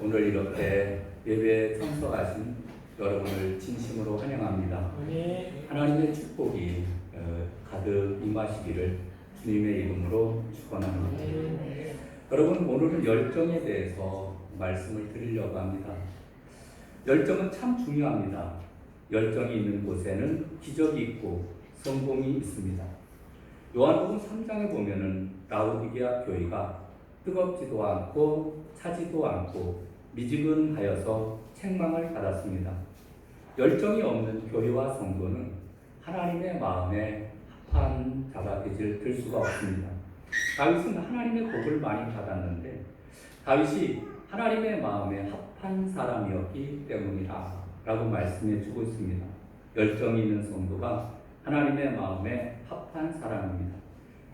오늘 이렇게 예배에 참석하신 여러분을 진심으로 환영합니다. 하나님의 축복이 가득 임하시기를 주님의 이름으로 축원합니다. 여러분, 오늘은 열정에 대해서 말씀을 드리려고 합니다. 열정은 참 중요합니다. 열정이 있는 곳에는 기적이 있고 성공이 있습니다. 요한복음 3장에 보면은 라오디게아 교회가 뜨겁지도 않고 차지도 않고 미지근하여서 책망을 받았습니다. 열정이 없는 교회와 성도는 하나님의 마음에 합한 자가 될 수가 없습니다. 다윗은 하나님의 복을 많이 받았는데 다윗이 하나님의 마음에 합한 사람이었기 때문이다 라고 말씀해 주고 있습니다. 열정이 있는 성도가 하나님의 마음에 합한 사람입니다.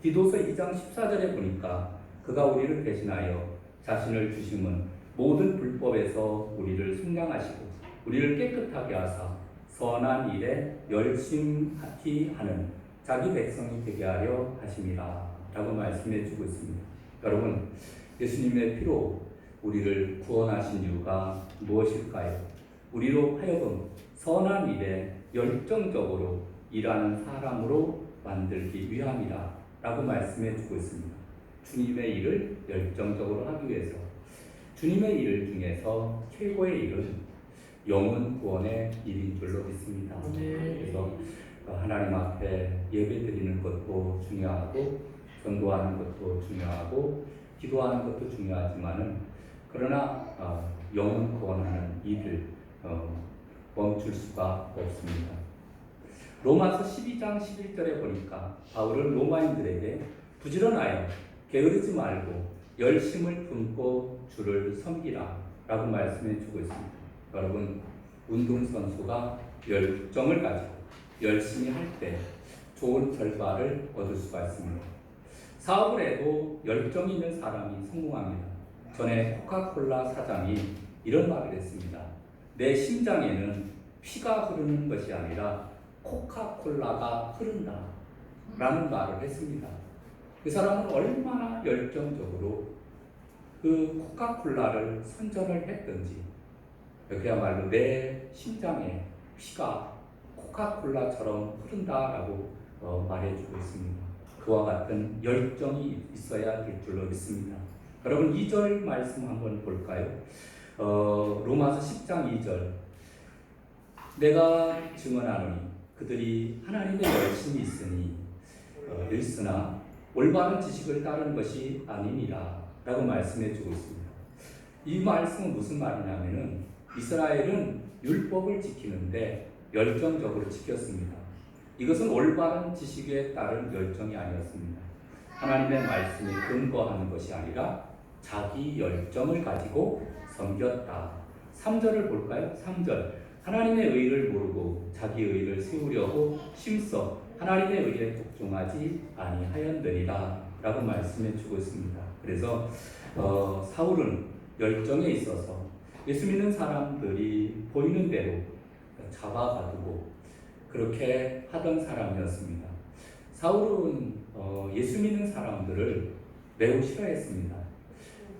디도서 2장 14절에 보니까 그가 우리를 대신하여 자신을 주심은 모든 불법에서 우리를 속량하시고 우리를 깨끗하게 하사 선한 일에 열심히 하는 자기 백성이 되게 하려 하심이라 라고 말씀해 주고 있습니다. 여러분, 예수님의 피로 우리를 구원하신 이유가 무엇일까요? 우리로 하여금 선한 일에 열정적으로 일하는 사람으로 만들기 위함이다 라고 말씀해 주고 있습니다. 주님의 일을 열정적으로 하기 위해서 주님의 일 중에서 최고의 일은 영혼 구원의 일인 줄로 믿습니다. 그래서 하나님 앞에 예배 드리는 것도 중요하고 전도하는 것도 중요하고 기도하는 것도 중요하지만은 그러나 영혼 구원하는 일을 멈출 수가 없습니다. 로마서 12장 11절에 보니까 바울은 로마인들에게 부지런하여 게으르지 말고 열심을 품고 주를 섬기라 라고 말씀해 주고 있습니다. 여러분, 운동선수가 열정을 가지고 열심히 할 때 좋은 결과를 얻을 수가 있습니다. 사업을 해도 열정 있는 사람이 성공합니다. 전에 코카콜라 사장이 이런 말을 했습니다. 내 심장에는 피가 흐르는 것이 아니라 코카콜라가 흐른다 라는 말을 했습니다. 그 사람은 얼마나 열정적으로 그 코카콜라를 선전을 했던지 그야말로 내 심장에 피가 코카콜라처럼 흐른다라고 말해주고 있습니다. 그와 같은 열정이 있어야 될 줄로 믿습니다. 여러분, 2절 말씀 한번 볼까요? 로마서 10장 2절 내가 증언하노니 그들이 하나님의 열심이 있으나 올바른 지식을 따르는 것이 아니니라 라고 말씀해 주고 있습니다. 이 말씀은 무슨 말이냐면은 이스라엘은 율법을 지키는데 열정적으로 지켰습니다. 이것은 올바른 지식에 따른 열정이 아니었습니다. 하나님의 말씀에 근거하는 것이 아니라 자기 열정을 가지고 섬겼다. 3절을 볼까요? 3절 하나님의 의를 모르고 자기 의를 세우려고 힘써 하나님의 의에 복종하지 아니하였느니라 라고 말씀해 주고 있습니다. 그래서 사울은 열정에 있어서 예수 믿는 사람들이 보이는 대로 잡아가두고 그렇게 하던 사람이었습니다. 사울은 예수 믿는 사람들을 매우 싫어했습니다.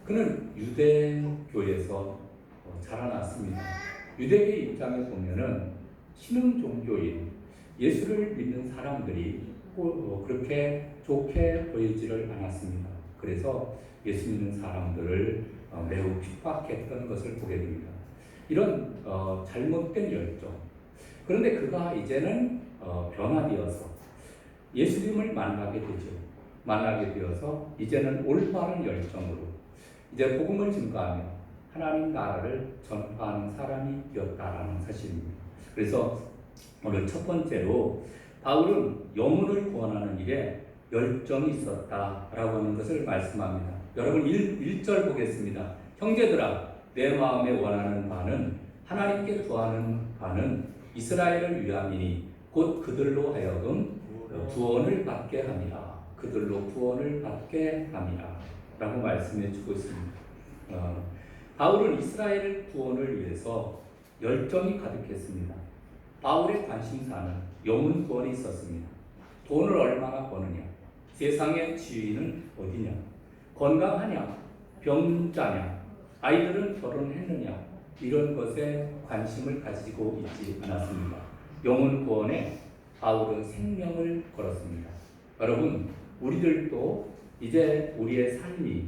그는 유대교에서 자라났습니다. 유대계 입장에 보면은 신흥 종교인 예수를 믿는 사람들이 그렇게 좋게 보이지를 않았습니다. 그래서 예수 믿는 사람들을 매우 핍박했던 것을 보게 됩니다. 이런 잘못된 열정. 그런데 그가 이제는 변화되어서 예수님을 만나게 되어서 이제는 올바른 열정으로 이제 복음을 증거하며 하나님 나라를 전파하는 사람이 되었다라는 사실입니다. 그래서 오늘 첫 번째로 바울은 영혼을 구원하는 일에 열정이 있었다라고 하는 것을 말씀합니다. 여러분 1절 보겠습니다. 형제들아 내 마음에 원하는 바는 하나님께 구하는 바는 이스라엘을 위함이니 곧 그들로 하여금 구원을 받게 함이라. 그들로 구원을 받게 함이라 라고 말씀해 주고 있습니다. 바울은 이스라엘 구원을 위해서 열정이 가득했습니다. 바울의 관심사는 영혼 구원이 있었습니다. 돈을 얼마나 버느냐, 세상의 지위는 어디냐, 건강하냐, 병자냐, 아이들은 결혼했느냐 이런 것에 관심을 가지고 있지 않았습니다. 영혼 구원에 바울은 생명을 걸었습니다. 여러분, 우리들도 이제 우리의 삶이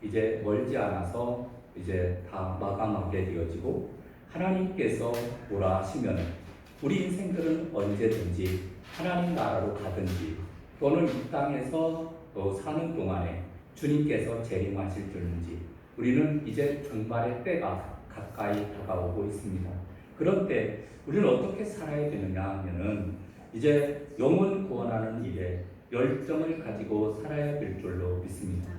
이제 멀지 않아서 이제 다 마감하게 되어지고 하나님께서 뭐라 하시면 우리 인생들은 언제든지 하나님 나라로 가든지 또는 이 땅에서 사는 동안에 주님께서 재림하실 줄인지 우리는 이제 종말의 때가 가까이 다가오고 있습니다. 그럴 때 우리는 어떻게 살아야 되느냐 하면은 이제 영혼 구원하는 일에 열정을 가지고 살아야 될 줄로 믿습니다.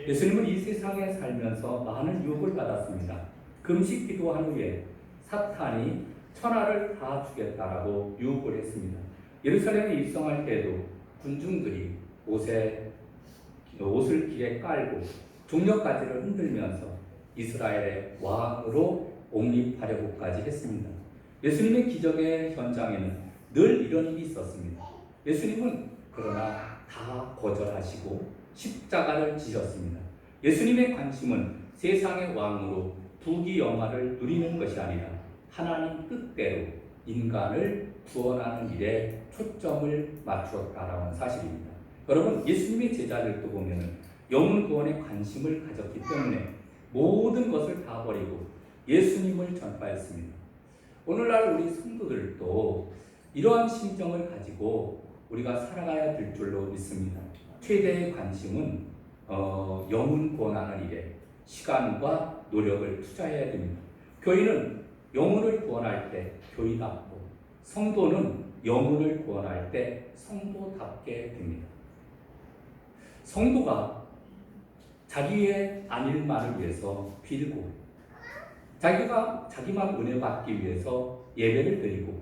예수님은 이 세상에 살면서 많은 유혹을 받았습니다. 금식 기도한 후에 사탄이 천하를 다 주겠다라고 유혹을 했습니다. 예루살렘에 입성할 때도 군중들이 옷을 길에 깔고 종려가지를 흔들면서 이스라엘의 왕으로 옹립하려고까지 했습니다. 예수님의 기적의 현장에는 늘 이런 일이 있었습니다. 예수님은 그러나 다 거절하시고 십자가를 지셨습니다. 예수님의 관심은 세상의 왕으로 부귀 영화를 누리는 것이 아니라 하나님 뜻대로 인간을 구원하는 일에 초점을 맞추었다라는 사실입니다. 여러분, 예수님의 제자들도 보면은 영혼 구원에 관심을 가졌기 때문에 모든 것을 다 버리고 예수님을 전파했습니다. 오늘날 우리 성도들도 이러한 심정을 가지고 우리가 살아가야 될 줄로 믿습니다. 최대의 관심은 영혼 구원하는 일에 시간과 노력을 투자해야 됩니다. 교인은 영혼을 구원할 때 교인답고 성도는 영혼을 구원할 때 성도답게 됩니다. 성도가 자기의 안일만을 위해서 빌고 자기만 은혜 받기 위해서 예배를 드리고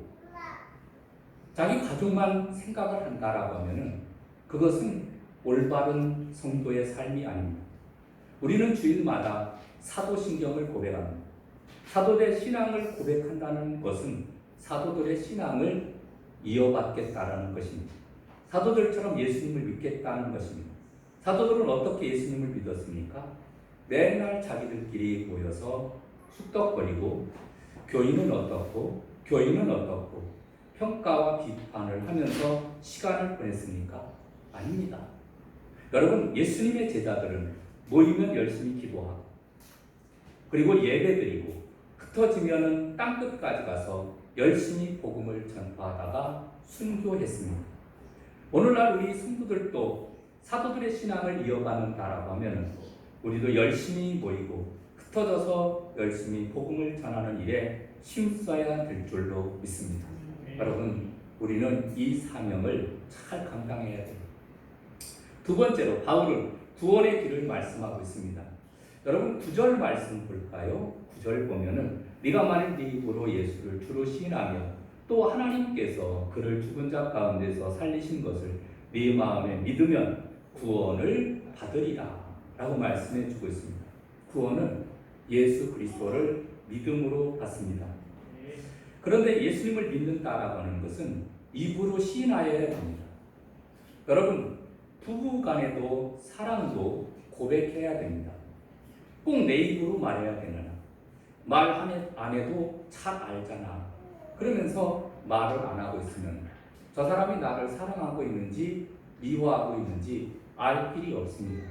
자기 가족만 생각을 한다라고 하면은 그것은 올바른 성도의 삶이 아닙니다. 우리는 주일마다 사도신경을 고백합니다. 사도들의 신앙을 고백한다는 것은 사도들의 신앙을 이어받겠다라는 것입니다. 사도들처럼 예수님을 믿겠다는 것입니다. 사도들은 어떻게 예수님을 믿었습니까? 맨날 자기들끼리 모여서 쑥덕거리고 교인은 어떻고 평가와 비판을 하면서 시간을 보냈습니까? 아닙니다. 여러분, 예수님의 제자들은 모이면 열심히 기도하고 그리고 예배드리고 흩어지면은 땅끝까지 가서 열심히 복음을 전파하다가 순교했습니다. 오늘날 우리 성도들도 사도들의 신앙을 이어가는다라고 하면 우리도 열심히 모이고 흩어져서 열심히 복음을 전하는 일에 힘써야 될 줄로 믿습니다. 여러분, 우리는 이 사명을 잘 감당해야 됩니다. 두 번째로 바울은 구원의 길을 말씀하고 있습니다. 여러분, 9절 말씀 볼까요? 9절 보면은 네가 만일 네 입으로 예수를 주로 시인하며 또 하나님께서 그를 죽은 자 가운데서 살리신 것을 네 마음에 믿으면 구원을 받으리라 라고 말씀해 주고 있습니다. 구원은 예수 그리스도를 믿음으로 받습니다. 그런데 예수님을 믿는다라고 하는 것은 입으로 시인하여야 됩니다. 여러분, 부부 간에도 사랑도 고백해야 됩니다. 꼭 내 입으로 말해야 되느냐? 말 안 해도 잘 알잖아. 그러면서 말을 안 하고 있으면 저 사람이 나를 사랑하고 있는지 미워하고 있는지 알 길이 없습니다.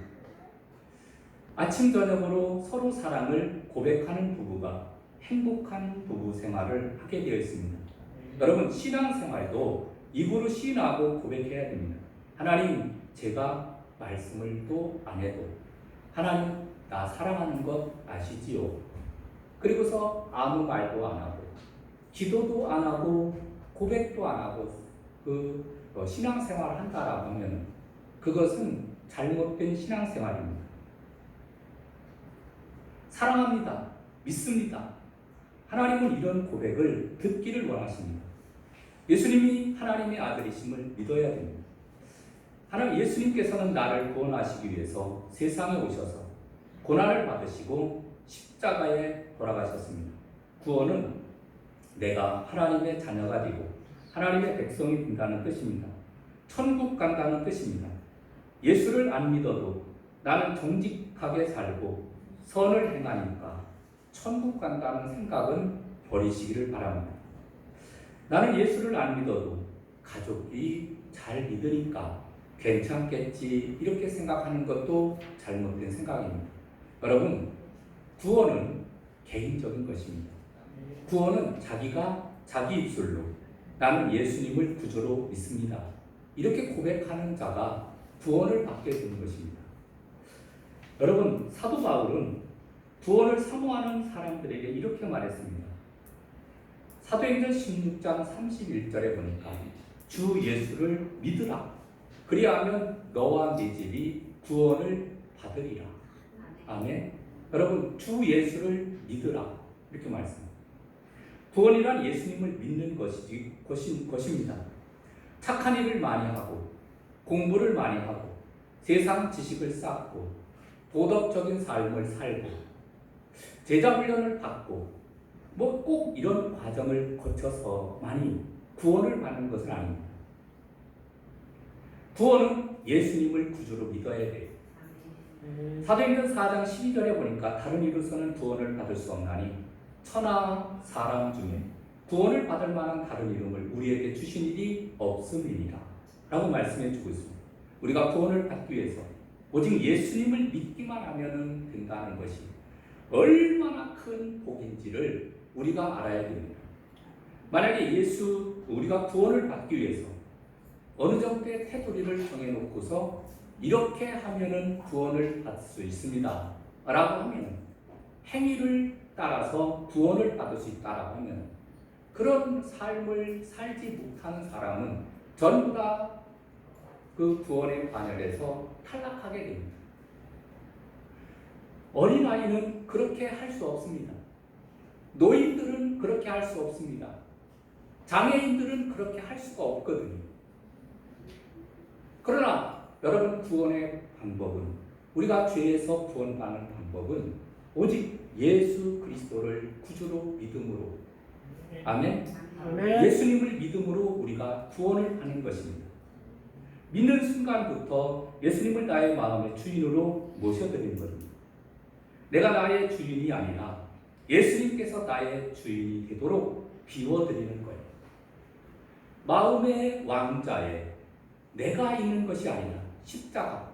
아침 저녁으로 서로 사랑을 고백하는 부부가 행복한 부부 생활을 하게 되어 있습니다. 여러분, 신앙생활도 입으로 시인하고 고백해야 됩니다. 하나님, 제가 말씀을 또 안 해도 하나님, 나 사랑하는 것 아시지요? 그리고서 아무 말도 안 하고 기도도 안 하고 고백도 안 하고 신앙생활을 한다라고 하면 그것은 잘못된 신앙생활입니다. 사랑합니다. 믿습니다. 하나님은 이런 고백을 듣기를 원하십니다. 예수님이 하나님의 아들이심을 믿어야 됩니다. 하나님, 예수님께서는 나를 구원하시기 위해서 세상에 오셔서 고난을 받으시고 십자가에 돌아가셨습니다. 구원은 내가 하나님의 자녀가 되고 하나님의 백성이 된다는 뜻입니다. 천국 간다는 뜻입니다. 예수를 안 믿어도 나는 정직하게 살고 선을 행하니까 천국 간다는 생각은 버리시기를 바랍니다. 나는 예수를 안 믿어도 가족이 잘 믿으니까 괜찮겠지 이렇게 생각하는 것도 잘못된 생각입니다. 여러분, 구원은 개인적인 것입니다. 구원은 자기가 자기 입술로 나는 예수님을 구주로 믿습니다, 이렇게 고백하는 자가 구원을 받게 되는 것입니다. 여러분, 사도 바울은 구원을 사모하는 사람들에게 이렇게 말했습니다. 사도행전 16장 31절에 보니까 주 예수를 믿으라. 그리하면 너와 네 집이 구원을 받으리라. 아멘. 여러분, 주 예수를 믿으라. 이렇게 말씀합니다. 구원이란 예수님을 믿는 것입니다. 착한 일을 많이 하고 공부를 많이 하고 세상 지식을 쌓고 도덕적인 삶을 살고 제자 훈련을 받고 뭐 꼭 이런 과정을 거쳐서 많이 구원을 받는 것은 아닙니다. 구원은 예수님을 구주로 믿어야 돼요. 사도행전 4장 12절에 보니까 다른 이로서는 구원을 받을 수 없나니 천하 사람 중에 구원을 받을 만한 다른 이름을 우리에게 주신 일이 없음이니라 라고 말씀해 주고 있습니다. 우리가 구원을 받기 위해서 오직 예수님을 믿기만 하면 된다는 것이 얼마나 큰 복인지를 우리가 알아야 됩니다. 만약에 우리가 구원을 받기 위해서 어느 정도의 테두리를 정해놓고서 이렇게 하면은 구원을 받을 수 있습니다 라고 하면, 행위를 따라서 구원을 받을 수 있다라고 하면, 그런 삶을 살지 못하는 사람은 전부 다 그 구원의 반열에서 탈락하게 됩니다. 어린아이는 그렇게 할 수 없습니다. 노인들은 그렇게 할 수 없습니다. 장애인들은 그렇게 할 수가 없거든요. 그러나 여러분, 구원의 방법은, 우리가 죄에서 구원받는 방법은 오직 예수 그리스도를 구주로 믿음으로, 아멘? 예수님을 믿음으로 우리가 구원을 받는 것입니다. 믿는 순간부터 예수님을 나의 마음의 주인으로 모셔드리는 겁니다. 내가 나의 주인이 아니라 예수님께서 나의 주인이 되도록 비워드리는 거예요. 마음의 왕자에 내가 있는 것이 아니라 십자가.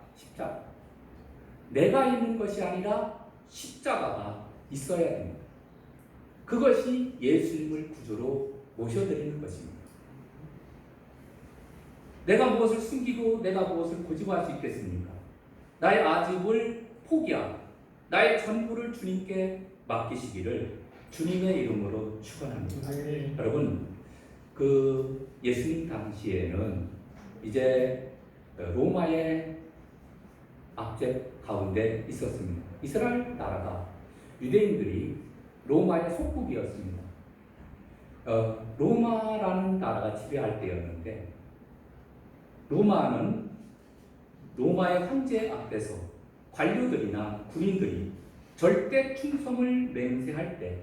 내가 있는 것이 아니라 십자가가 있어야 됩니다. 그것이 예수님을 구주로 모셔드리는 것입니다. 내가 무엇을 숨기고 내가 무엇을 고집할 수 있겠습니까? 나의 아집을 포기하고 나의 전부를 주님께 맡기시기를 주님의 이름으로 축원합니다. 여러분, 그 예수님 당시에는 이제 로마의 압제 가운데 있었습니다. 이스라엘 나라가 유대인들이 로마의 속국이었습니다. 로마라는 나라가 지배할 때였는데, 로마는 로마의 황제 앞에서 관료들이나 군인들이 절대 충성을 맹세할 때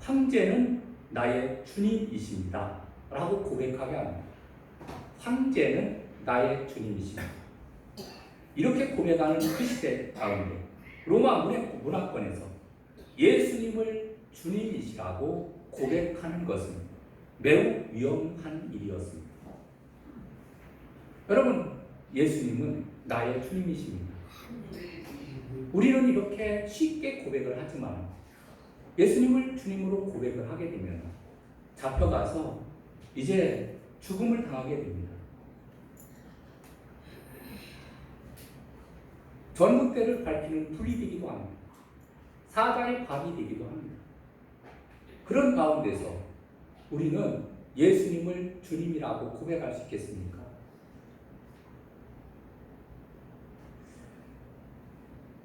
황제는 나의 주님이십니다 라고 고백하게 합니다. 황제는 나의 주님이십니다. 이렇게 고백하는 그 시대 가운데 로마 문화권에서 예수님을 주님이시라고 고백하는 것은 매우 위험한 일이었습니다. 여러분, 예수님은 나의 주님이십니다. 우리는 이렇게 쉽게 고백을 하지만 예수님을 주님으로 고백을 하게 되면 잡혀가서 이제 죽음을 당하게 됩니다. 전봇대를 밝히는 불이 되기도 합니다. 사자의 밥이 되기도 합니다. 그런 가운데서 우리는 예수님을 주님이라고 고백할 수 있겠습니까?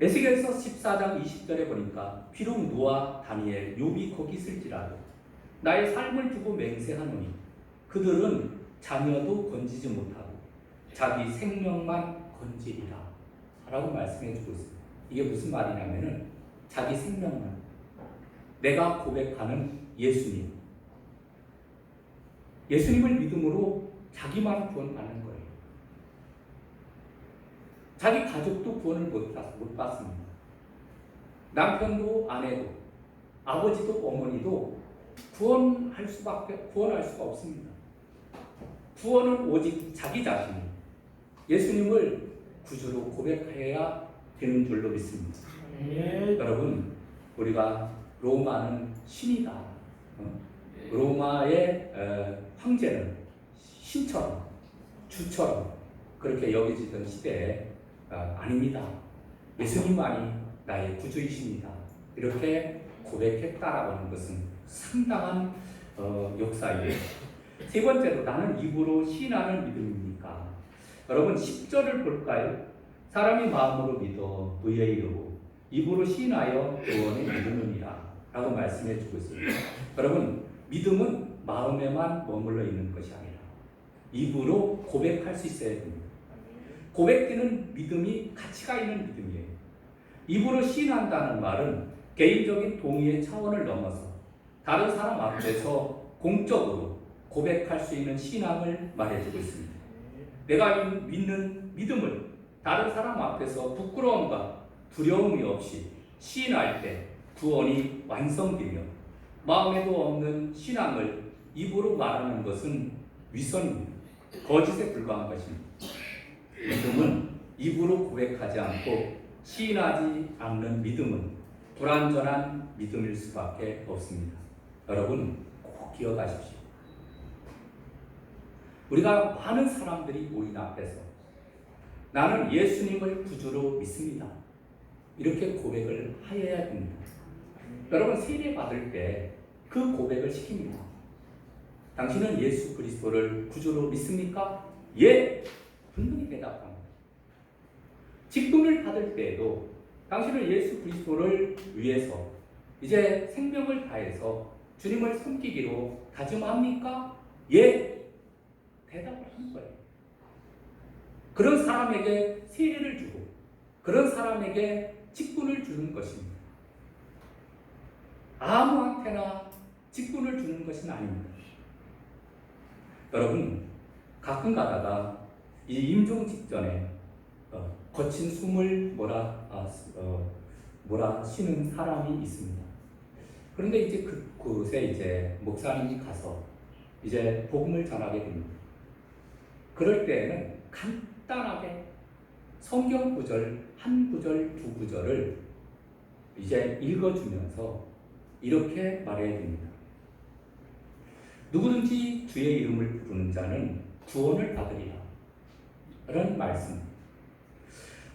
에스겔서 14장 20절에 보니까 비록 노아, 다니엘, 욥이 거기 있을지라도 나의 삶을 두고 맹세하노니 그들은 자녀도 건지지 못하고 자기 생명만 건지리라 라고 말씀해 주고 있습니다. 이게 무슨 말이냐면은 자기 생명만, 내가 고백하는 예수님을 믿음으로 자기만 구원받는 거예요. 자기 가족도 구원을 못 받습니다. 남편도 아내도 아버지도 어머니도 구원할 수가 없습니다. 구원은 오직 자기 자신이 예수님을 구주로 고백해야 되는 줄로 믿습니다. 여러분, 우리가 로마는 신이다. 로마의 황제는 신처럼 주처럼 그렇게 여겨지던 시대에 아닙니다. 예수님만이 나의 구주이십니다. 이렇게 고백했다라고 하는 것은 상당한 역사이에요. 세 번째로, 나는 입으로 시인하는 믿음입니까? 여러분 10절을 볼까요? 사람이 마음으로 믿어 의에 이르고 입으로 시인하여 구원에 이르느니라 라고 말씀해 주고 있습니다. 여러분, 믿음은 마음에만 머물러 있는 것이 아니라 입으로 고백할 수 있어야 됩니다. 고백되는 믿음이 가치가 있는 믿음이에요. 입으로 시인한다는 말은 개인적인 동의의 차원을 넘어서 다른 사람 앞에서 공적으로 고백할 수 있는 신앙을 말해주고 있습니다. 내가 믿는 믿음을 다른 사람 앞에서 부끄러움과 두려움이 없이 시인할 때 구원이 완성되며, 마음에도 없는 신앙을 입으로 말하는 것은 위선입니다. 거짓에 불과한 것입니다. 믿음은 입으로 고백하지 않고 시인하지 않는 믿음은 불완전한 믿음일 수밖에 없습니다. 여러분 꼭 기억하십시오. 우리가 많은 사람들이 모인 앞에서 나는 예수님을 구주로 믿습니다, 이렇게 고백을 하여야 됩니다. 여러분 세례 받을 때 그 고백을 시킵니다. 당신은 예수 그리스도를 구주로 믿습니까? 예! 분명히 대답합니다. 직분을 받을 때에도 당신은 예수 그리스도를 위해서 이제 생명을 다해서 주님을 섬기기로 다짐합니까? 예! 대답을 하는 거예요. 그런 사람에게 세례를 주고 그런 사람에게 직분을 주는 것입니다. 아무한테나 직분을 주는 것은 아닙니다. 여러분, 가끔 가다가 이 임종 직전에 거친 숨을 몰아 쉬는 사람이 있습니다. 그런데 이제 그곳에 이제 목사님이 가서 이제 복음을 전하게 됩니다. 그럴 때에는 간단하게 성경 구절 한 구절 두 구절을 이제 읽어주면서 이렇게 말해야 됩니다. 누구든지 주의 이름을 부르는 자는 구원을 받으리라, 이런 말씀.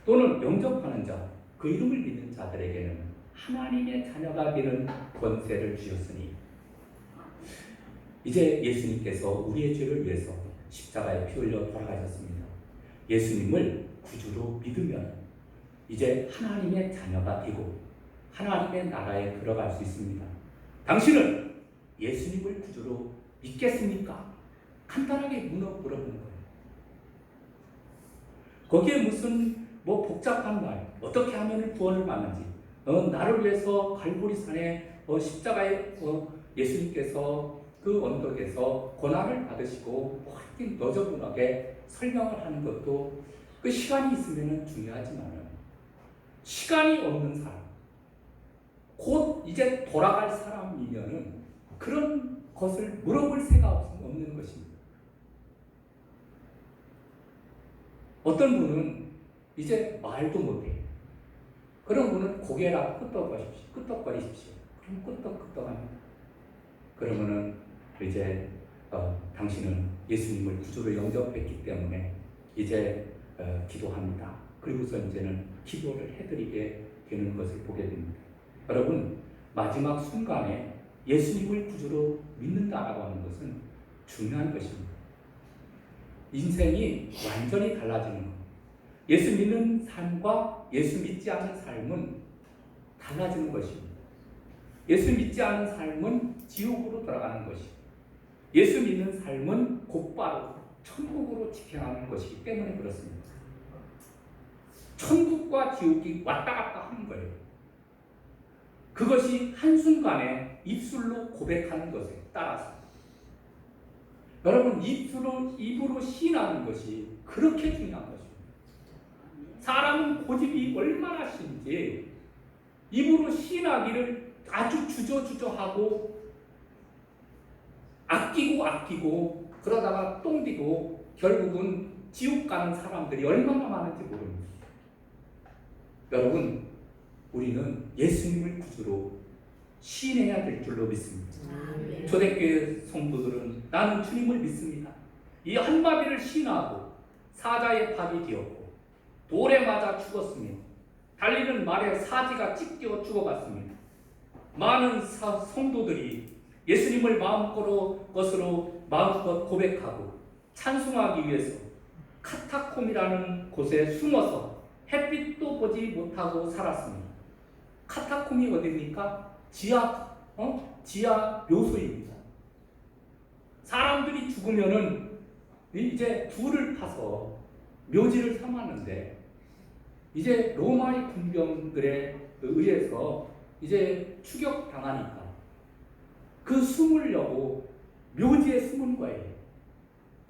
또는 영접하는 자, 그 이름을 믿는 자들에게는 하나님의 자녀가 되는 권세를 주셨으니. 이제 예수님께서 우리의 죄를 위해서 십자가에 피 흘려 돌아가셨습니다. 예수님을 구주로 믿으면 이제 하나님의 자녀가 되고 하나님의 나라에 들어갈 수 있습니다. 당신은 예수님을 구주로 믿겠습니까? 간단하게 물어보는 거예요. 거기에 무슨 복잡한 말, 어떻게 하면 구원을 받는지, 나를 위해서 갈보리산에 십자가에 예수님께서 그 언덕에서 고난을 받으시고 훨씬 너저분하게 설명을 하는 것도 그 시간이 있으면 중요하지만 시간이 없는 사람, 곧 이제 돌아갈 사람이면은 그런 것을 물어볼 새가 없는 것입니다. 어떤 분은 이제 말도 못해. 그런 분은 고개라도 끄덕거리십시오. 그럼 끄덕끄덕합니다. 그러면은 이제 당신은 예수님을 구주로 영접했기 때문에 이제 기도합니다. 그리고서 이제는 기도를 해드리게 되는 것을 보게 됩니다. 여러분, 마지막 순간에 예수님을 구주로 믿는다라고 하는 것은 중요한 것입니다. 인생이 완전히 달라지는 것. 예수 믿는 삶과 예수 믿지 않는 삶은 달라지는 것입니다. 예수 믿지 않는 삶은 지옥으로 돌아가는 것이고, 예수 믿는 삶은 곧바로 천국으로 직행하는 것이기 때문에 그렇습니다. 천국과 지옥이 왔다 갔다 하는 거예요. 그것이 한순간에 입술로 고백하는 것에 따라서, 여러분, 입으로 시인하는 것이 그렇게 중요한 것입니다. 사람은 고집이 얼마나 신지 입으로 시인하기를 아주 주저주저하고 아끼고 그러다가 똥디고 결국은 지옥 가는 사람들이 얼마나 많은지 모릅니다. 여러분, 우리는 예수님을 구주로 시인해야 될 줄로 믿습니다. 초대교회 성도들은 나는 주님을 믿습니다. 이 한마디를 시인하고 사자의 밥이 되었고 돌에 맞아 죽었으며 달리는 말에 사지가 찢겨 죽어갔습니다. 많은 성도들이 예수님을 마음으로 마음껏 고백하고 찬송하기 위해서 카타콤이라는 곳에 숨어서 햇빛도 보지 못하고 살았습니다. 카타콤이 어디입니까? 지하 묘소입니다. 사람들이 죽으면은 이제 불을 파서 묘지를 삼았는데 이제 로마의 군병들에 의해서 이제 추격당하니까 그 숨으려고 묘지에 숨은 거예요.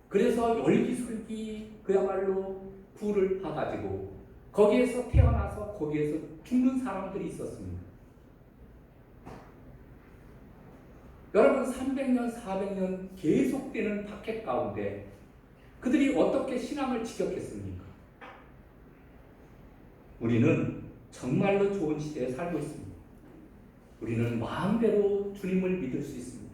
그래서 열기설기 그야말로 불을 파가지고 거기에서 태어나서 거기에서 죽는 사람들이 있었습니다. 여러분, 300년, 400년 계속되는 박해 가운데 그들이 어떻게 신앙을 지켰겠습니까? 우리는 정말로 좋은 시대에 살고 있습니다. 우리는 마음대로 주님을 믿을 수 있습니다.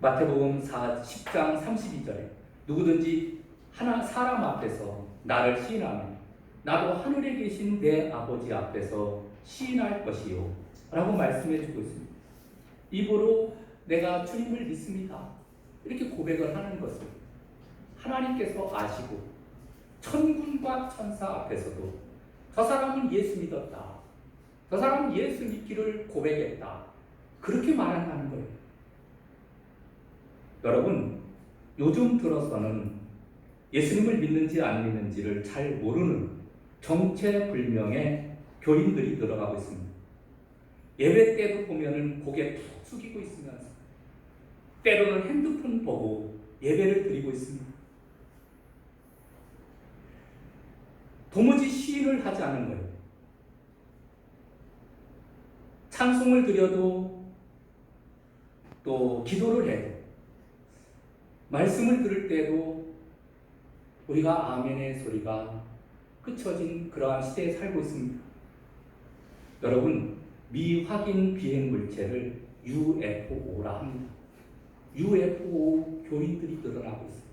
마태복음 10장 32절에 누구든지 사람 앞에서 나를 시인하면 나도 하늘에 계신 내 아버지 앞에서 시인할 것이요 라고 말씀해 주고 있습니다. 입으로 내가 주님을 믿습니다 이렇게 고백을 하는 것을 하나님께서 아시고 천군과 천사 앞에서도 저 사람은 예수 믿었다, 저 사람은 예수 믿기를 고백했다, 그렇게 말한다는 거예요. 여러분, 요즘 들어서는 예수님을 믿는지 안 믿는지를 잘 모르는 정체불명의 교인들이 늘어가고 있습니다. 예배 때도 보면은 고개 푹 숙이고 있으면서 때로는 핸드폰 보고 예배를 드리고 있습니다. 도무지 시인을 하지 않은 거예요. 찬송을 드려도 또 기도를 해도 말씀을 들을 때도 우리가 아멘의 소리가 끝쳐진 그러한 시대에 살고 있습니다. 여러분, 미확인 비행 물체를 UFO라 합니다. UFO 교인들이 늘어나고 있습니다.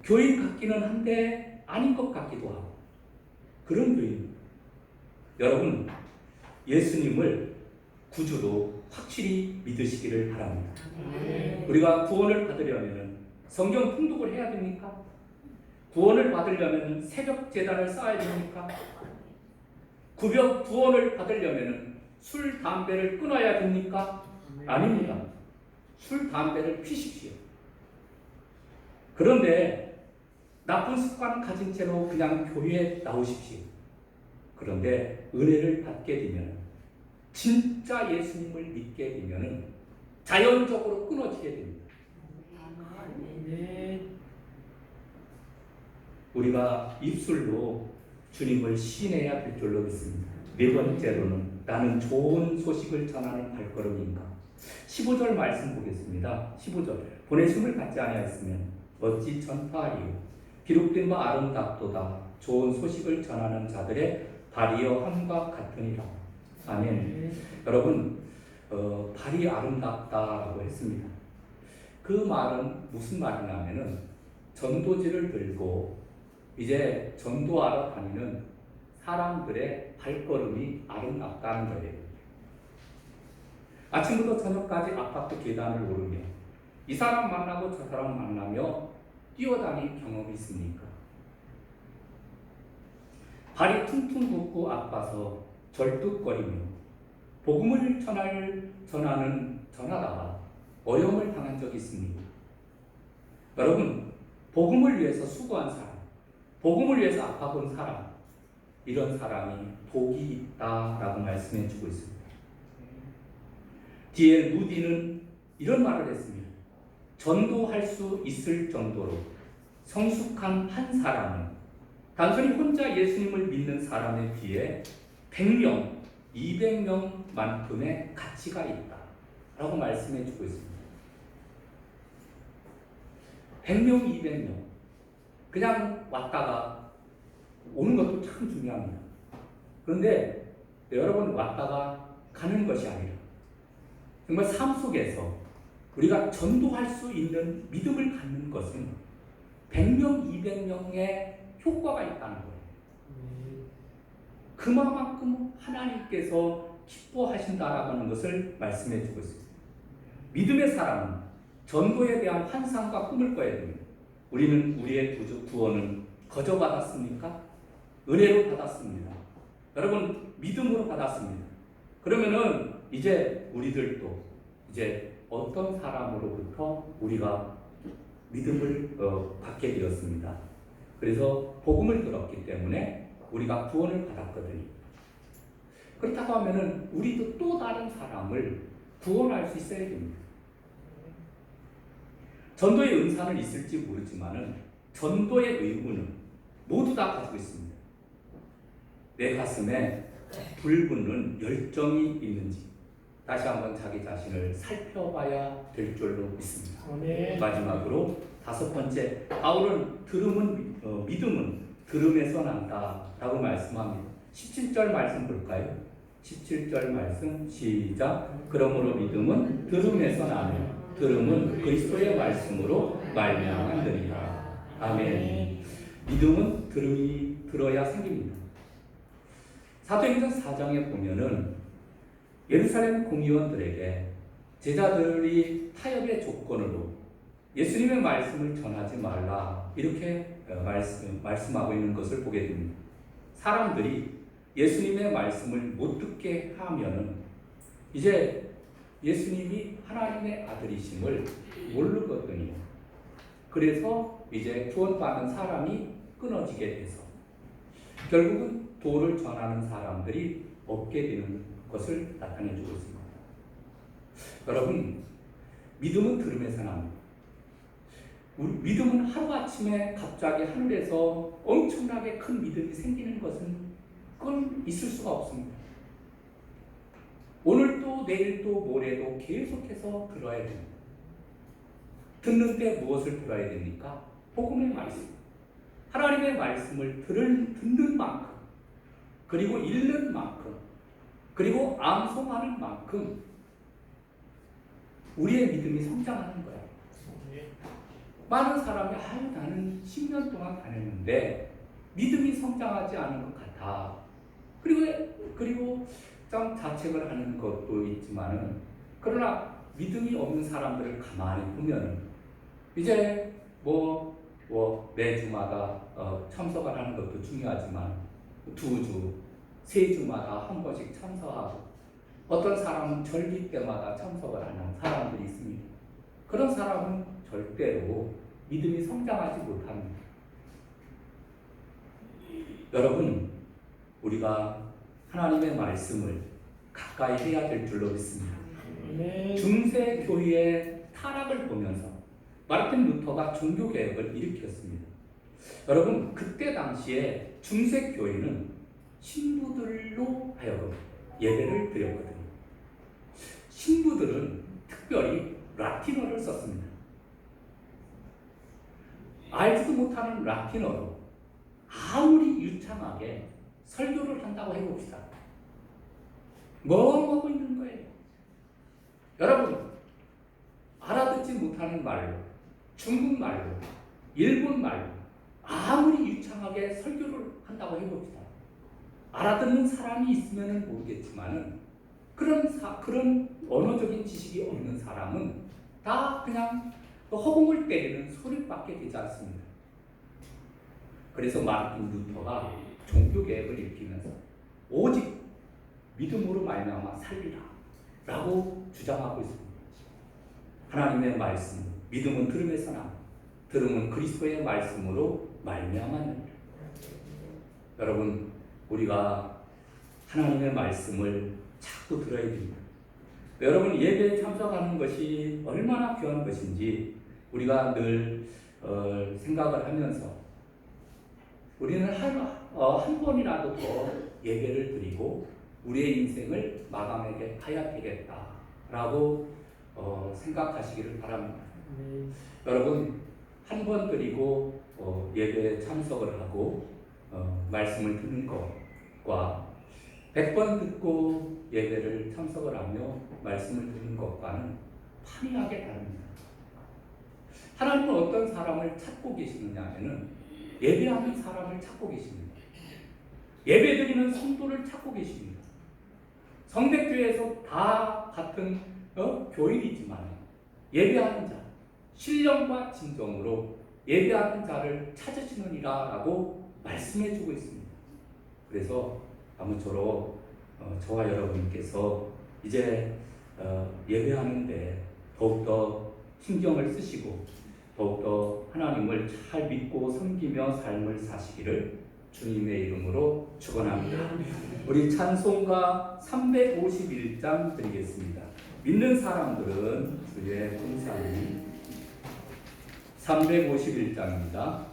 교인 같기는 한데 아닌 것 같기도 하고 그런 교인. 여러분, 예수님을 구주로 확실히 믿으시기를 바랍니다. 우리가 구원을 받으려면 성경 통독을 해야 됩니까? 구원을 받으려면 새벽 제단을 쌓아야 됩니까? 구원을 받으려면 술, 담배를 끊어야 됩니까? 아닙니다. 술, 담배를 피십시오. 그런데 나쁜 습관 가진 채로 그냥 교회에 나오십시오. 그런데 은혜를 받게 되면, 진짜 예수님을 믿게 되면 자연적으로 끊어지게 됩니다. 우리가 입술로 주님을 시인해야 될 줄로 믿습니다. 네 번째로는 나는 좋은 소식을 전하는 발걸음인가. 15절 말씀 보겠습니다. 15절 보내심을 받지 아니하였으면 어찌 전파하리요. 기록된 바 아름답도다. 좋은 소식을 전하는 자들의 발이여 함과 같으니라. 아멘. 여러분, 발이 아름답다라고 했습니다. 그 말은 무슨 말이냐면은 전도지를 들고 이제 전도하러 다니는 사람들의 발걸음이 아름답다는 거예요. 아침부터 저녁까지 아파트 계단을 오르며 이 사람 만나고 저 사람 만나며 뛰어다닌 경험이 있습니까? 발이 퉁퉁 붓고 아파서 절뚝거리며 복음을 전하다가 어려움을 당한 적이 있습니다. 여러분, 복음을 위해서 수고한 사람, 복음을 위해서 아파본 사람, 이런 사람이 복이 있다라고 말씀해 주고 있습니다. 뒤에 누디는 이런 말을 했습니다. 전도할 수 있을 정도로 성숙한 한 사람은 단순히 혼자 예수님을 믿는 사람에 비해 100명, 200명만큼의 가치가 있다 라고 말씀해 주고 있습니다. 100명, 200명 그냥 왔다가 오는 것도 참 중요합니다. 그런데 여러분, 왔다가 가는 것이 아니라 정말 삶 속에서 우리가 전도할 수 있는 믿음을 갖는 것은 100명, 200명의 효과가 있다는 거예요. 그만큼 하나님께서 기뻐하신다라고 하는 것을 말씀해 주고 있습니다. 믿음의 사람은 전도에 대한 환상과 꿈을 꿔야 됩니다. 우리는 우리의 구원은 거저 받았습니까? 은혜로 받았습니다. 여러분, 믿음으로 받았습니다. 그러면은 이제 우리들도 이제 어떤 사람으로부터 우리가 믿음을 받게 되었습니다. 그래서 복음을 들었기 때문에 우리가 구원을 받았거든요. 그렇다고 하면은 우리도 또 다른 사람을 구원할 수 있어야 됩니다. 전도의 은사는 있을지 모르지만은 전도의 의무는 모두 다 가지고 있습니다. 내 가슴에 불붙는 열정이 있는지 다시 한번 자기 자신을 살펴봐야 될 줄로 믿습니다. 마지막으로 5번째, 바울은 믿음은 들음에서 난다라고 말씀합니다. 17절 말씀 볼까요? 17절 말씀 시작. 그러므로 믿음은 들음에서 나며 들음은 그리스도의 말씀으로 말미암았느니라. 아멘. 믿음은 들어야 생깁니다. 사도행전 4장에 보면은 예루살렘 공의원들에게 제자들이 타협의 조건으로 예수님의 말씀을 전하지 말라 이렇게 말씀하고 있는 것을 보게 됩니다. 사람들이 예수님의 말씀을 못 듣게 하면은 이제 예수님이 하나님의 아들이심을 모르거든요. 그래서 이제 구원받는 사람이 끊어지게 돼서 결국은 도를 전하는 사람들이 없게 되는 것을 나타내주고 있습니다. 여러분, 믿음은 들음에서 납니다. 믿음은 하루아침에 갑자기 하늘에서 엄청나게 큰 믿음이 생기는 것은 그건 있을 수가 없습니다. 오늘도 내일도 모레도 계속해서 들어야 됩니다. 듣는 때 무엇을 들어야 됩니까? 복음의 말씀. 하나님의 말씀을 듣는 만큼, 그리고 읽는 만큼, 그리고 암송하는 만큼 우리의 믿음이 성장하는 거예요. 많은 사람이 나는 10년 동안 다녔는데 믿음이 성장하지 않은 것 같아. 그리고 좀 자책을 하는 것도 있지만은, 그러나 믿음이 없는 사람들을 가만히 보면은 이제 매주마다 참석을 하는 것도 중요하지만 2주, 3주마다 한 번씩 참석하고, 어떤 사람은 절기 때마다 참석을 하는 사람들이 있습니다. 그런 사람은 절대로 믿음이 성장하지 못합니다. 여러분, 우리가 하나님의 말씀을 가까이 해야 될 줄로 믿습니다. 중세 교회의 타락을 보면서 마르틴 루터가 종교개혁을 일으켰습니다. 여러분, 그때 당시에 중세 교회는 신부들로 하여금 예배를 드렸거든요. 신부들은 특별히 라틴어를 썼습니다. 알지도 못하는 라틴어로 아무리 유창하게 설교를 한다고 해봅시다. 멍하고 있는 거예요. 여러분, 알아듣지 못하는 말로, 중국말로, 일본말로 아무리 유창하게 설교를 한다고 해봅시다. 알아듣는 사람이 있으면 모르겠지만은 그런 언어적인 지식이 없는 사람은 다 그냥 허공을 때리는 소리밖에 되지 않습니다. 그래서 마르틴 루터가 종교개혁을 일으키면서 오직 믿음으로 말미암아 살리라 라고 주장하고 있습니다. 하나님의 말씀, 믿음은 들음에서 나, 들음은 그리스도의 말씀으로 말미암았느니라. 여러분, 우리가 하나님의 말씀을 자꾸 들어야 됩니다. 여러분, 예배에 참석하는 것이 얼마나 귀한 것인지 우리가 늘 생각을 하면서 우리는 한 번이라도 더 예배를 드리고 우리의 인생을 마감해야 되겠다라고 생각하시기를 바랍니다. 여러분, 한 번 드리고 예배에 참석을 하고 말씀을 듣는 것과 100번 듣고 예배를 참석을 하며 말씀을 듣는 것과는 판이하게 다릅니다. 하나님은 어떤 사람을 찾고 계시느냐 하면은 예배하는 사람을 찾고 계십니다. 예배드리는 성도를 찾고 계십니다. 성백교회에서 다 같은 교인이지만 예배하는 자, 신령과 진정으로 예배하는 자를 찾으시느니라 라고 말씀해주고 있습니다. 그래서 아무쪼록 저와 여러분께서 이제 예배하는데 더욱더 신경을 쓰시고 더욱더 하나님을 잘 믿고 섬기며 삶을 사시기를 주님의 이름으로 축원합니다. 우리 찬송가 351장 드리겠습니다. 믿는 사람들은 주의 풍상이 351장입니다.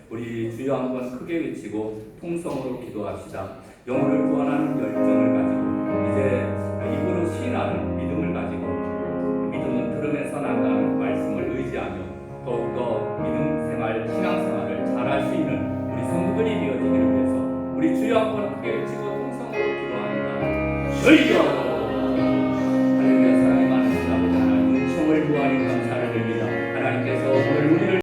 우리 주여 한번 크게 외치고 통성으로 기도합시다. 영혼을 구원하는 열정을 가지고 이제 입으로 시인하는 믿음을 가지고 믿음은 들음에서 난다는 말씀을 의지하며 더욱더 믿음 생활, 신앙생활을 잘할 수 있는 우리 성도들이 되어지기를 위해서 우리 주여 한번 크게 외치고 통성으로 기도합니다. 주여 공부 아니고